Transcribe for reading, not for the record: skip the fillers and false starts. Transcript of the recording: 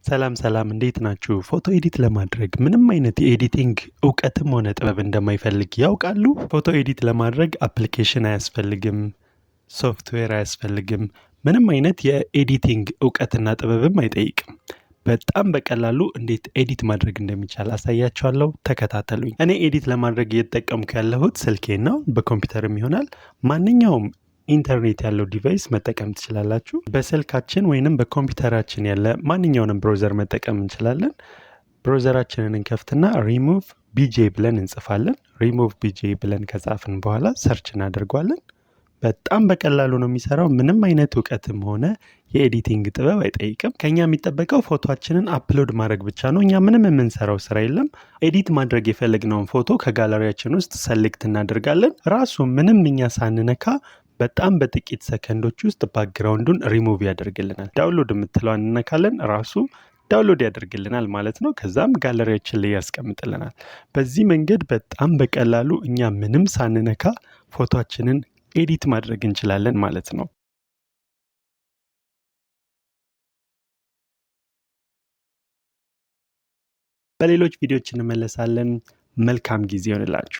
ሰላም ሰላም እንዴት ናችሁ? ፎቶ ኤዲት ለማድረግ ምንም አይነት የኤዲቲንግ እውቀትም ሆነ ጥበብ እንደማይፈልግ ያውቃሉ? ፎቶ ኤዲት ለማድረግ አፕሊኬሽን አያስፈልግም፣ ሶፍትዌር አያስፈልግም፣ ምንም አይነት የኤዲቲንግ እውቀትና ጥበብም አይጠይቅም። በጣም በቀላሉ እንዴት ኤዲት ማድረግ እንደሚቻል አሳያችኋለሁ። ተከታተሉኝ። እኔ ኤዲት ለማድረግ እየተጠቀምኩ ያለሁት ስልኬን ነው። በኮምፒውተርም ይሆናል። ማንኛውም ኢንተርኔት ያለው ዲቫይስ መጠቀም ትችላላችሁ። በስልካችን ወይንም በኮምፒውተራችን ያለ ማንኛውንም ብራውዘር መጠቀም እንችላለን። ብራውዘራችንን እንከፍትና ሪሙቭ ቢጄ ብለን እንጽፋለን። ሪሙቭ ቢጄ ብለን ከጻፍን በኋላ ሰርች እናደርጓለን። በጣም በቀላሉ ነው የሚሰራው። ምንም አይነት እውቀትም ሆነ የኤዲቲንግ ጥበብ አይጠይቅም። ከኛ የሚጠበቀው ፎቶአችንን አፕሎድ ማድረግ ብቻ ነው። እኛ ምንም የምንሰራው ስራ የለም። ኤዲት ማድረግ የፈለግነውን ፎቶ ከጋለሪያችን ውስጥ ሰሌክት እናደርጋለን። ራሱ ምንም እኛ ሳንነካ በጣም በጥቂት ሰከንዶች ውስጥ ባክግራውንዱን ሪሙቭ ያደርግልናል። ዳውንሎድ የምትለዋን እንነካለን፣ ራሱ ዳውንሎድ ያደርግልናል ማለት ነው። ከዛም ጋለሪያችን ላይ ያስቀምጥልናል። በዚህ መንገድ በጣም በቀላሉ እኛ ምንም ሳንነካ ፎቶአችንን ኤዲት ማድረግ እንችላለን ማለት ነው። በሌሎች ቪዲዮዎች እንመለሳለን። መልካም ጊዜ ይሁንላችሁ።